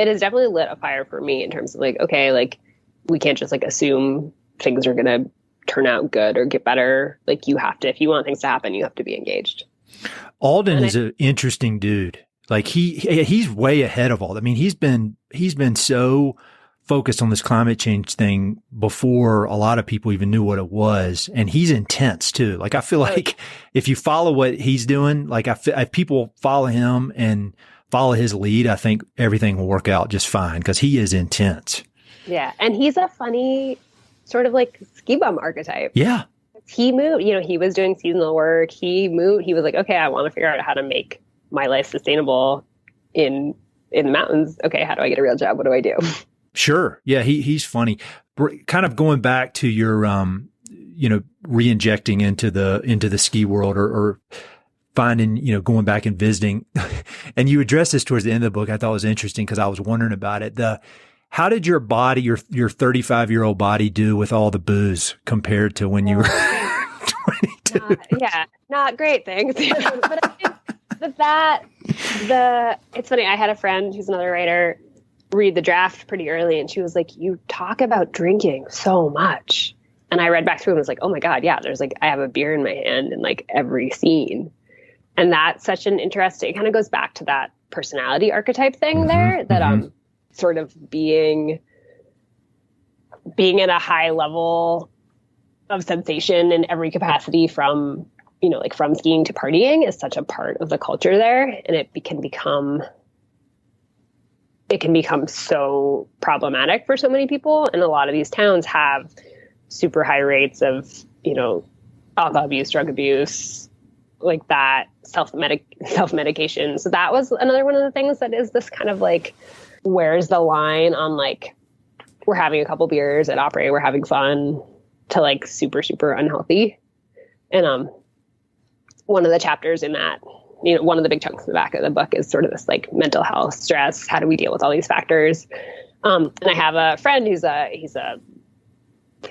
has definitely lit a fire for me in terms of like, okay, like, we can't just like assume things are going to turn out good or get better. Like, you have to, if you want things to happen, you have to be engaged. Alden is an interesting dude. Like, he's way ahead of all. I mean, he's been so focused on this climate change thing before a lot of people even knew what it was. And he's intense too. Like, I feel like if you follow what he's doing, like, if people follow him and follow his lead, I think everything will work out just fine because he is intense. Yeah. And he's a funny sort of like ski bum archetype. Yeah. He moved, he was doing seasonal work. He moved. He was like, okay, I want to figure out how to make my life sustainable in the mountains. Okay, how do I get a real job? What do I do? Sure. Yeah, he's funny. Kind of going back to your re-injecting into the ski world or finding, going back and visiting. And you addressed this towards the end of the book. I thought it was interesting because I was wondering about it. How did your body, your 35-year-old body, do with all the booze compared to when you were 22? Not great things. But I think it's funny. I had a friend who's another writer read the draft pretty early, and she was like, you talk about drinking so much. And I read back through and was like, oh my God, yeah, there's like, I have a beer in my hand in like every scene. And that's such an interesting, it kind of goes back to that personality archetype thing there, that sort of being at a high level of sensation in every capacity from, like from skiing to partying is such a part of the culture there. And it can become so problematic for so many people. And a lot of these towns have super high rates of, alcohol abuse, drug abuse, like that, self-medication. So that was another one of the things that is this kind of like, where's the line on like, we're having a couple beers at Opry, we're having fun, to like super, super unhealthy. And one of the chapters in that, one of the big chunks in the back of the book is sort of this like mental health, stress. How do we deal with all these factors? And I have a friend he's a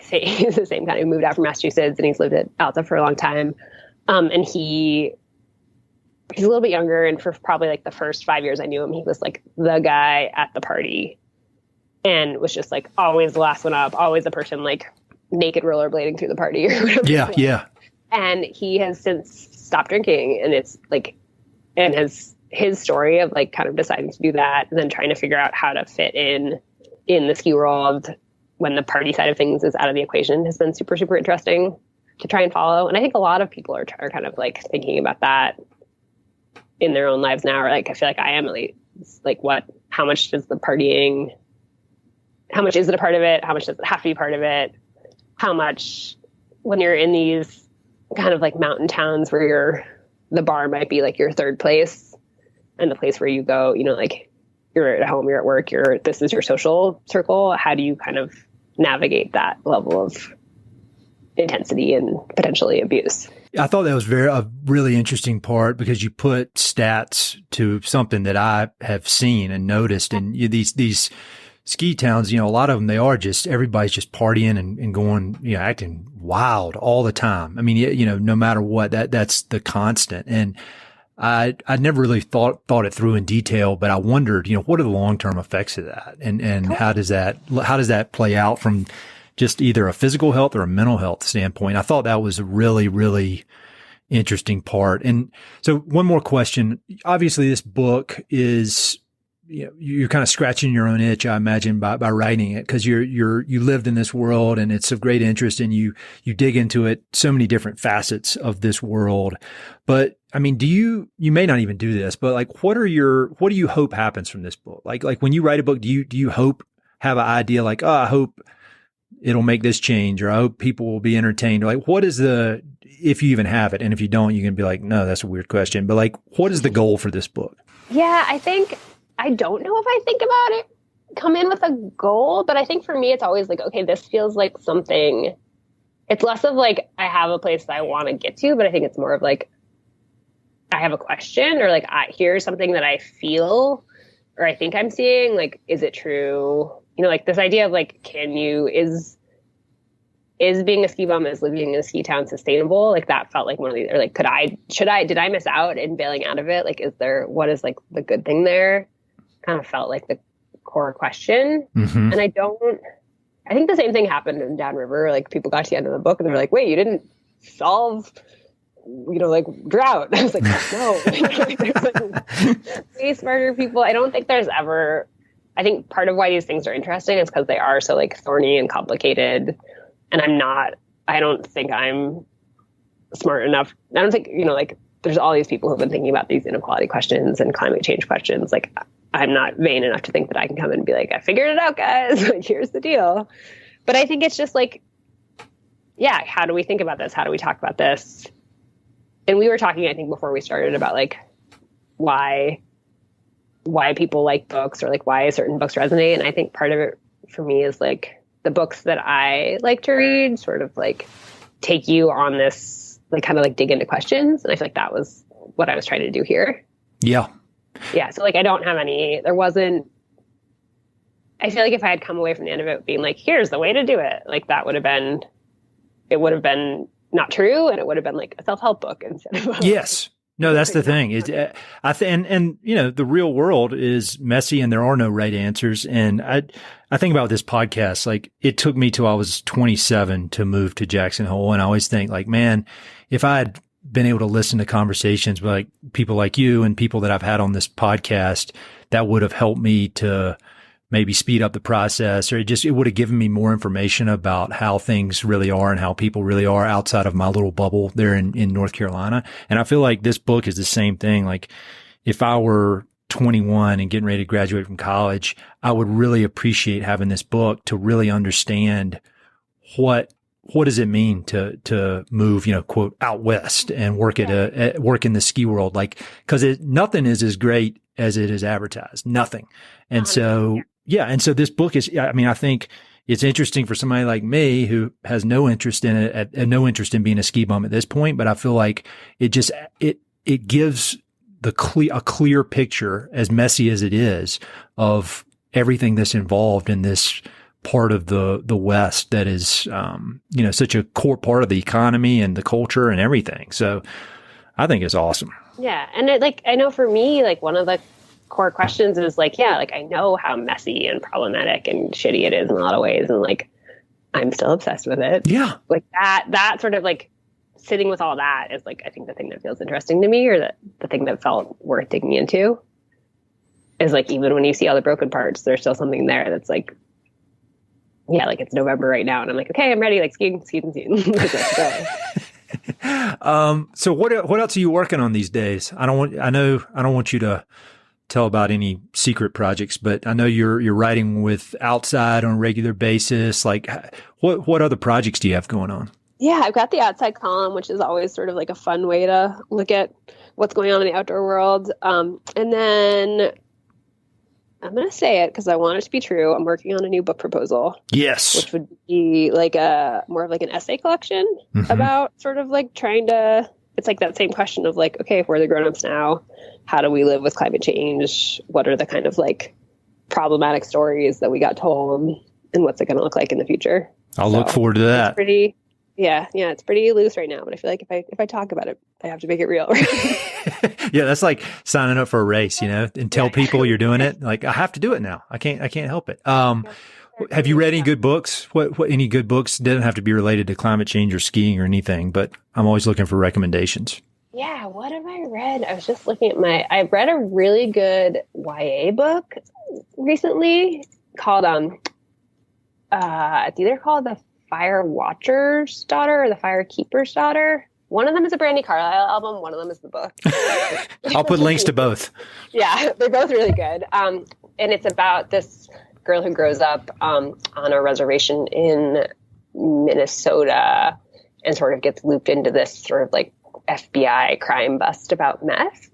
he's the same kind of moved out from Massachusetts, and he's lived at Alta for a long time. And he's a little bit younger, and for probably like the first 5 years I knew him, he was like the guy at the party and was just like always the last one up, always the person like naked rollerblading through the party or whatever. Yeah. And he has since stopped drinking, and it's like, and his story of like kind of deciding to do that and then trying to figure out how to fit in the ski world when the party side of things is out of the equation has been super, super interesting to try and follow. And I think a lot of people are kind of like thinking about that in their own lives now, or like, I feel like I am at least, like how much does the partying, how much is it a part of it? How much does it have to be part of it? How much, when you're in these kind of like mountain towns where the bar might be like your third place and the place where you go, you know, like you're at home, you're at work, this is your social circle. How do you kind of navigate that level of intensity and potentially abuse? I thought that was a really interesting part, because you put stats to something that I have seen and noticed. And these ski towns, you know, a lot of them, everybody's just partying and going, you know, acting wild all the time. I mean, you know, no matter what, that's the constant. And I never really thought it through in detail, but I wondered, you know, what are the long-term effects of that? And how does that play out from just either a physical health or a mental health standpoint? I thought that was a really, really interesting part. And so one more question. Obviously this book is, you know, you're kind of scratching your own itch, I imagine, by writing it, because you lived in this world and it's of great interest, and you dig into it, so many different facets of this world. But I mean, you may not even do this, but like, what do you hope happens from this book? Like when you write a book, do you have an idea like, oh, I hope it'll make this change, or I hope people will be entertained? Or like, what is if you even have it? And if you don't, you can be like, no, that's a weird question. But like, what is the goal for this book? Yeah, I don't know if I think about it, come in with a goal, but I think for me, it's always like, okay, this feels like something. It's less of like, I have a place that I want to get to, but I think it's more of like, I have a question, or like, here's something that I feel, or I think I'm seeing, like, is it true? You know, like this idea of like, is being a ski bum, is living in a ski town sustainable? Like that felt like one of these, or like, did I miss out in bailing out of it? Like, what is like the good thing there? Kind of felt like the core question. Mm-hmm. And I think the same thing happened in Downriver. Like people got to the end of the book and they're like, wait, you didn't solve, you know, like drought. I was like, no. There's like way smarter people. I don't think I think part of why these things are interesting is because they are so like thorny and complicated. And I don't think I'm smart enough. I don't think, you know, like there's all these people who've been thinking about these inequality questions and climate change questions. Like I'm not vain enough to think that I can come in and be like, I figured it out, guys. Like, here's the deal. But I think it's just like, yeah, how do we think about this? How do we talk about this? And we were talking, I think, before we started about like why people like books, or like why certain books resonate. And I think part of it for me is like the books that I like to read sort of like take you on this, like kind of like dig into questions. And I feel like that was what I was trying to do here. Yeah. Yeah. So like, I don't have I feel like if I had come away from the end of it being like, here's the way to do it, like that would have been not true. And it would have been like a self-help book instead of yes. No, that's the thing. And you know, the real world is messy and there are no right answers. And I think about this podcast, like it took me till I was 27 to move to Jackson Hole. And I always think like, man, if I had been able to listen to conversations with like people like you and people that I've had on this podcast, that would have helped me to maybe speed up the process, or it would have given me more information about how things really are and how people really are outside of my little bubble there in North Carolina. And I feel like this book is the same thing. Like if I were 21 and getting ready to graduate from college, I would really appreciate having this book to really understand what does it mean to move, you know, quote, out west and work work in the ski world? Like, cause nothing is as great as it is advertised, nothing. And so, yeah. And so this book is, I mean, I think it's interesting for somebody like me who has no interest in it, no interest in being a ski bum at this point. But I feel like it gives a clear picture, as messy as it is, of everything that's involved in this part of the West that is, such a core part of the economy and the culture and everything. So I think it's awesome. Yeah. And I know for me, like one of the core questions is like, yeah, like I know how messy and problematic and shitty it is in a lot of ways. And like, I'm still obsessed with it. Yeah. Like that sort of like sitting with all that is like, I think the thing that feels interesting to me, or the thing that felt worth digging into is like, even when you see all the broken parts, there's still something there that's like, yeah, like it's November right now. And I'm like, okay, I'm ready. Like skiing. Let's go. So what else are you working on these days? I don't want you to tell about any secret projects, but I know you're writing with Outside on a regular basis. Like what other projects do you have going on? Yeah, I've got the Outside column, which is always sort of like a fun way to look at what's going on in the outdoor world. And then I'm going to say it because I want it to be true. I'm working on a new book proposal. Yes. Which would be like more of like an essay collection about sort of like it's like that same question of like, okay, if we're the grownups now, how do we live with climate change? What are the kind of like problematic stories that we got told, and what's it going to look like in the future? I'll look forward to that. It's pretty loose right now, but I feel like if I talk about it, I have to make it real. Yeah, that's like signing up for a race, and tell people you're doing it. Like, I have to do it now. I can't help it. Have you read any good books? What any good books? Doesn't have to be related to climate change or skiing or anything, but I'm always looking for recommendations. Yeah, what have I read? I was just looking at I read a really good YA book recently called it's either called The Fire Watcher's Daughter or The Fire Keeper's Daughter. One of them is a Brandy Carlisle album. One of them is the book. I'll put links to both. Yeah, they're both really good. And it's about this girl who grows up on a reservation in Minnesota and sort of gets looped into this sort of like FBI crime bust about meth.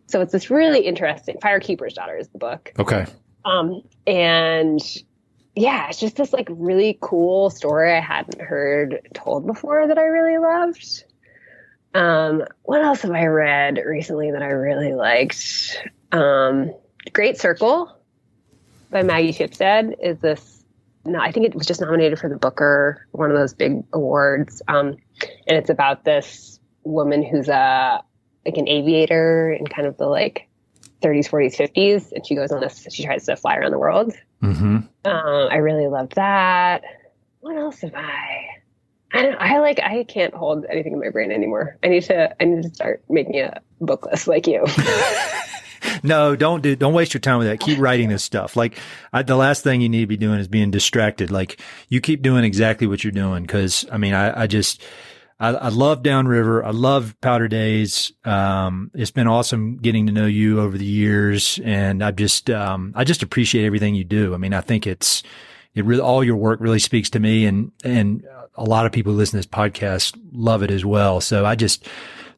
So it's this really interesting. Fire Keeper's Daughter is the book. Okay. And yeah, it's just this like really cool story I hadn't heard told before that I really loved. What else have I read recently that I really liked? Great Circle by Maggie Shipstead is this. No, I think it was just nominated for the Booker, one of those big awards. And it's about this woman who's like an aviator in kind of the like 30s, 40s, 50s, and she goes on this. She tries to fly around the world. Mm-hmm. I really loved that. What else have I? I can't hold anything in my brain anymore. I need to start making a book list like you. No, don't waste your time with that. Keep writing this stuff. Like the last thing you need to be doing is being distracted. Like you keep doing exactly what you're doing. Cause I mean, I love Downriver. I love Powder Days. It's been awesome getting to know you over the years. And I just appreciate everything you do. I mean, I think it really, all your work really speaks to me, and a lot of people who listen to this podcast love it as well. So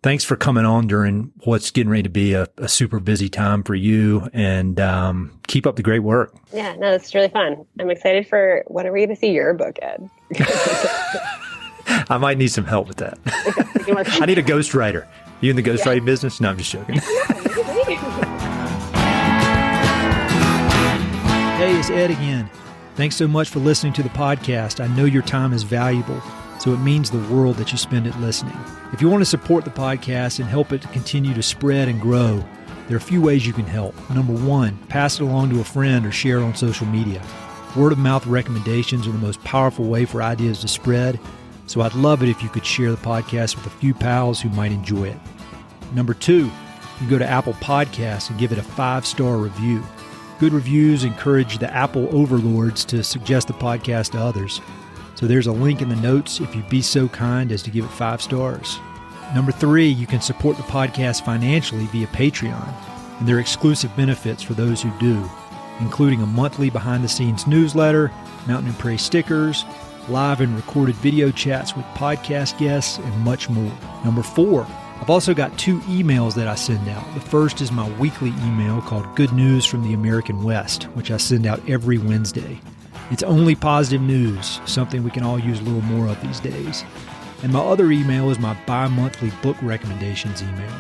thanks for coming on during what's getting ready to be a super busy time for you, and keep up the great work. Yeah, no, it's really fun. I'm excited for when are we going to see your book, Ed? I might need some help with that. I need a ghostwriter. You in the ghostwriting business? No, I'm just joking. Hey, it's Ed again. Thanks so much for listening to the podcast. I know your time is valuable, so it means the world that you spend it listening. If you want to support the podcast and help it to continue to spread and grow, there are a few ways you can help. Number one, pass it along to a friend or share it on social media. Word of mouth recommendations are the most powerful way for ideas to spread, so I'd love it if you could share the podcast with a few pals who might enjoy it. Number two, you go to Apple Podcasts and give it a 5-star review. Good reviews encourage the Apple overlords to suggest the podcast to others. So there's a link in the notes if you'd be so kind as to give it 5 stars. Number three, you can support the podcast financially via Patreon, and there are exclusive benefits for those who do, including a monthly behind-the-scenes newsletter, Mountain and Prairie stickers, live and recorded video chats with podcast guests, and much more. Number four, I've also got 2 emails that I send out. The first is my weekly email called Good News from the American West, which I send out every Wednesday. It's only positive news, something we can all use a little more of these days. And my other email is my bi-monthly book recommendations email.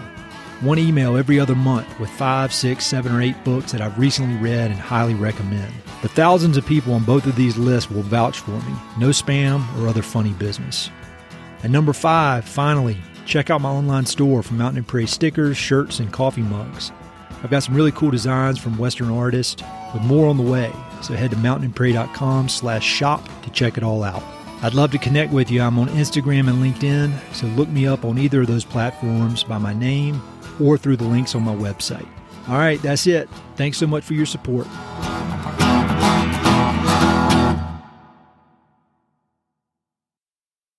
one email every other month with 5, 6, 7, or 8 books that I've recently read and highly recommend. The thousands of people on both of these lists will vouch for me. No spam or other funny business. And number 5, finally, check out my online store for Mountain and Prairie stickers, shirts, and coffee mugs. I've got some really cool designs from Western artists with more on the way, so head to mountainandprairie.com/shop to check it all out. I'd love to connect with you. I'm on Instagram and LinkedIn, so look me up on either of those platforms by my name or through the links on my website. All right, that's it. Thanks so much for your support.